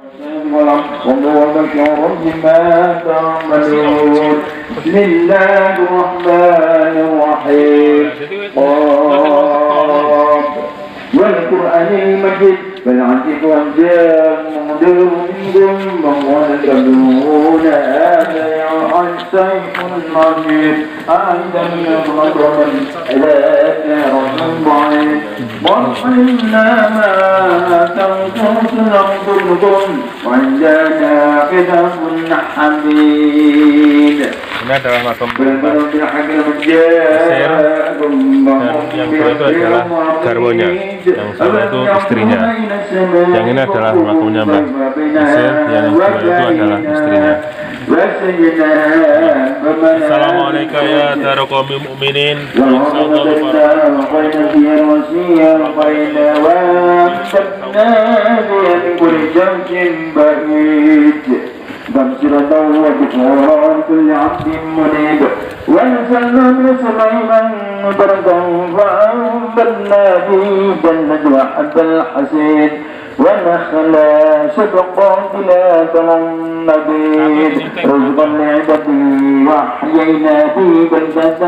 وبشر بما تعملون بسم الله الرحمن الرحيم والقرآن المجيد بل عجب أن جاء منذر منكم وهو تدعون هذا السيف العظيم أعد من الغضب إلى أثار ضعيف وصلنا ما تنقص نقصكم وعندنا كتاب حميد. Ini adalah makam Mesir, dan yang dua itu adalah garwonya, yang sama itu istrinya. Yang ini adalah makamnya Mbah Mesir, yang dua itu adalah istrinya. Assalamualaikum ya dara qaumil mukminin. تبصرة وذكرى كل عبد منيب ونزلنا من سليمان بردا فأنبتنا به جنة وحب الحسين ونخلا شبقات لا تنبيد رزقا لعبدي وأحيينا به بلدة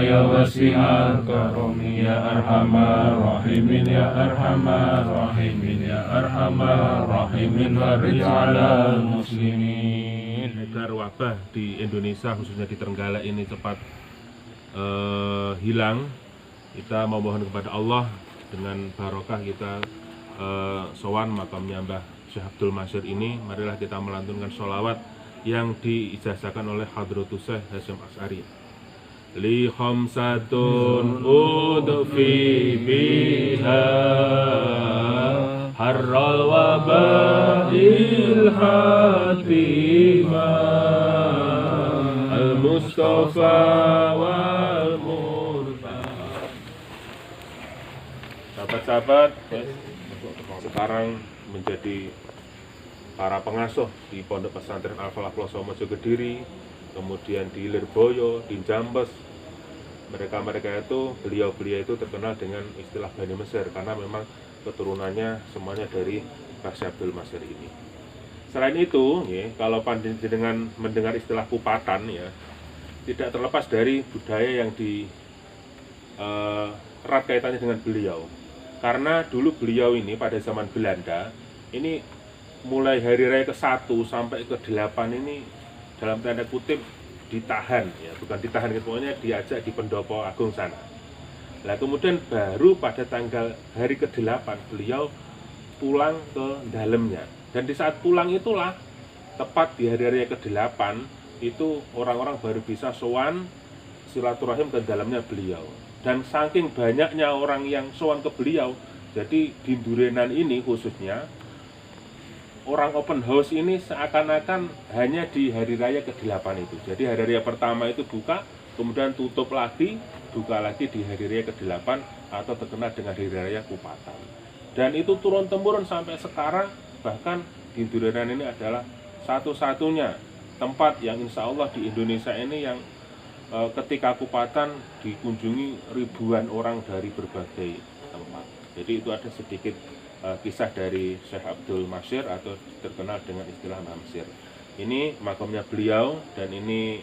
ya wasi'al karami ya arhamar rahimin ya arhamar rahimin ya arhamar rahimin warij'alal muslimin. Agar wabah di Indonesia khususnya di Trenggalek ini cepat hilang, kita memohon kepada Allah dengan barokah kita sowan makamnya Mbah Syekh Abdul Masir ini. Marilah kita melantunkan sholawat yang diijazahkan oleh Hadratus Syekh Hasyim Asy'ari. Li khamsatun udfi biha harral wabail hatima al mustafa wal murtad. Sahabat-sahabat, sekarang menjadi para pengasuh di Pondok Pesantren Al-Falah Ploso Mojo Kediri, kemudian di Lirboyo, di Jambes. Mereka itu, beliau itu terkenal dengan istilah Bani Mesir karena memang keturunannya semuanya dari Mbah Syekh Abdul Masir ini. Selain itu, ya, kalau panjenengan mendengar istilah kupatan, ya, tidak terlepas dari budaya yang erat kaitannya dengan beliau. Karena dulu beliau ini pada zaman Belanda, ini mulai hari raya ke-1 sampai ke-8 ini dalam tanda kutip ditahan, ya, bukan ditahan, pokoknya diajak di pendopo agung sana. Nah, kemudian baru pada tanggal hari ke-8 beliau pulang ke dalamnya. Dan di saat pulang itulah, tepat di hari raya ke-8 itu orang-orang baru bisa sowan silaturahim ke dalamnya beliau. Dan saking banyaknya orang yang sowan ke beliau, jadi di Durenan ini khususnya orang open house ini seakan-akan hanya di hari raya ke-8 itu. Jadi hari raya pertama itu buka, kemudian tutup lagi, buka lagi di hari raya ke-8 atau terkenal dengan hari raya Kupatan. Dan itu turun-temurun sampai sekarang, bahkan di Durenan ini adalah satu-satunya tempat yang insya Allah di Indonesia ini yang ketika Kupatan dikunjungi ribuan orang dari berbagai tempat. Jadi itu ada sedikit kisah dari Syekh Abdul Masir atau terkenal dengan istilah Mbah Mesir. Ini makamnya beliau dan ini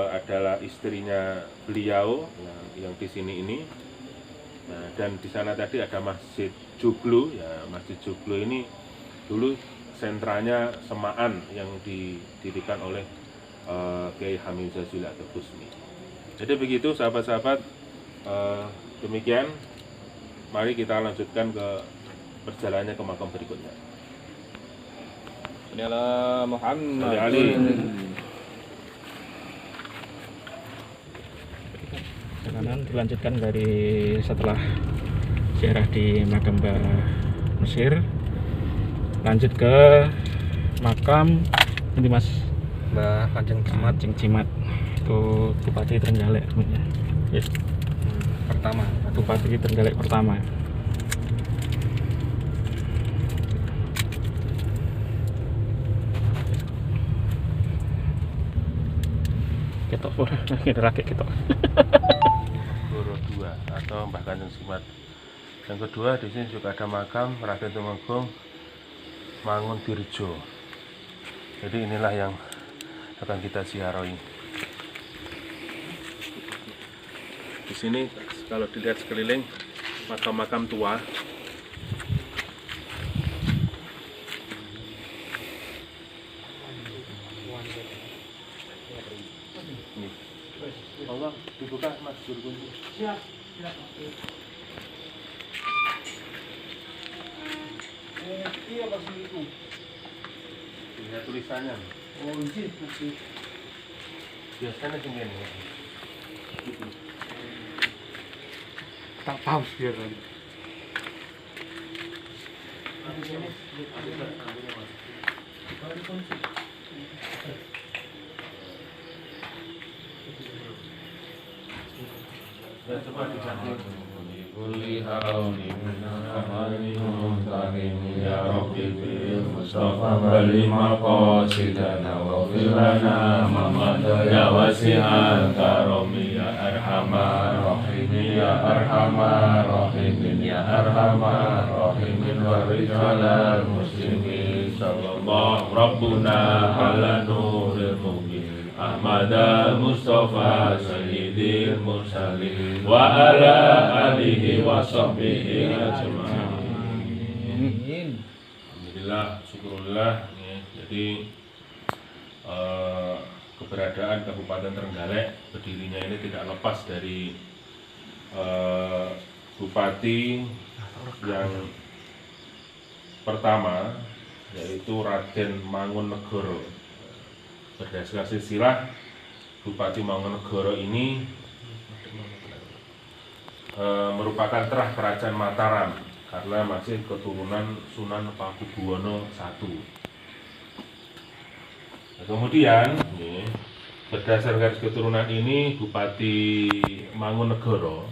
adalah istrinya beliau yang di sini ini. Nah, dan di sana tadi ada Masjid Joglo, ya, Masjid Joglo ini dulu sentranya Semaan yang didirikan oleh Kiai Hamid Zazuli atau Kusmi. Jadi begitu sahabat-sahabat, demikian. Mari kita lanjutkan ke perjalanannya ke makam berikutnya. Inilah Muhammad Ali. Sekarang dilanjutkan dari setelah ziarah di makam Mbah Mesir, lanjut ke makam ini Mas Mbah Kanjeng Cimat. Kanjeng Cimat itu Bupati Trenggalek namanya. Yes. Pertama, Bupati Trenggalek pertama. Ketok pun, kita rakit ketok. Goro 2 atau Mbah Kanjeng Cimat Yang kedua, di sini juga ada makam Raden Tumenggung Manguntirjo. Jadi inilah yang akan kita ziarahi. Di sini kalau dilihat sekeliling makam-makam tua. Nih. Allah dibuka Mas Guru kunci. Siap. Iya pasti itu. Lihat tulisannya. Oh ini masih. Biasanya segini. Tak paus dia tadi. Ya coba dicatat. Kulli hauli min amali muntahin ya rabbi bil mustafa bali maqasidana wa filana mamada ya wasi'al karomi ya arhamar rahimin ya arhamar rahimin ya arhamar rahimin wa rijalal muslimin sallallahu rabbuna ala nuril mubin Ahmad al-Mustafa Sayyidil Mursalin wa ala alihi wa sahbihi ajma'in. Alhamdulillah, syukurullah ya. Jadi keberadaan Kabupaten Trenggalek berdirinya ini tidak lepas dari bupati yang pertama, yaitu Raden Mangunegoro. Berdasarkan silsilah, Bupati Mangunegoro ini merupakan terah kerajaan Mataram karena masih keturunan Sunan Pakubuwono I. Kemudian, berdasarkan keturunan ini, Bupati Mangunegoro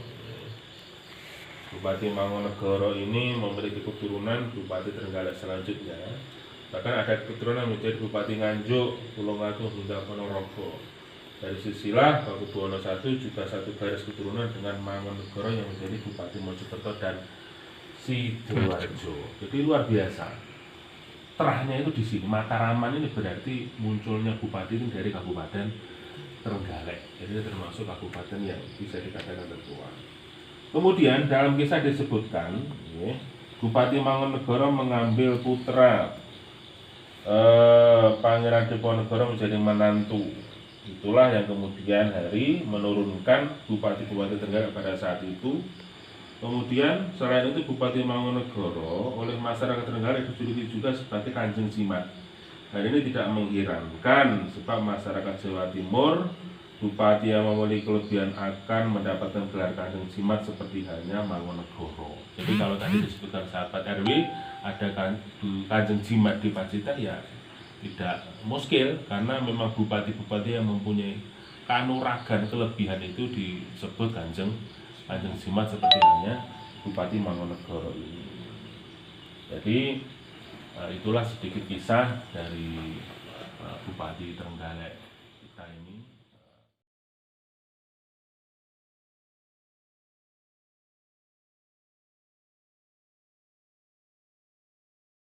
ini memiliki keturunan Bupati Trenggalek selanjutnya. Bahkan ada keturunan menjadi Bupati Nganjuk, Tulungagung hingga Ponorogo. Dari silsilah Pakubuwono I juga satu garis keturunan dengan Mangunegoro yang menjadi Bupati Mojokerto dan Sidoarjo. Jadi luar biasa. Terahnya itu di sini. Mataraman ini berarti munculnya bupati ini dari Kabupaten Trenggalek. Jadi termasuk kabupaten yang bisa dikatakan tertua. Kemudian dalam kisah disebutkan, Bupati Mangunegoro mengambil putra Pangeran Diponegoro menjadi menantu. Itulah yang kemudian hari menurunkan Bupati-Bupati Trenggalek pada saat itu. Kemudian selain itu Bupati Mangunegoro oleh masyarakat Trenggalek dijuluki juga sebagai Kanjeng Jimat. Hal ini tidak mengherankan sebab masyarakat Jawa Timur Bupati yang memiliki kelebihan akan mendapatkan gelar Kanjeng Jimat seperti halnya Mangunegoro. Jadi kalau tadi disebutkan sahabat RW ada Kanjeng Jimat di Pacitan, ya tidak muskil karena memang bupati-bupati yang mempunyai kanuragan kelebihan itu disebut Kanjeng Jimat seperti halnya Bupati Mangunegoro ini. Jadi itulah sedikit kisah dari Bupati Trenggalek.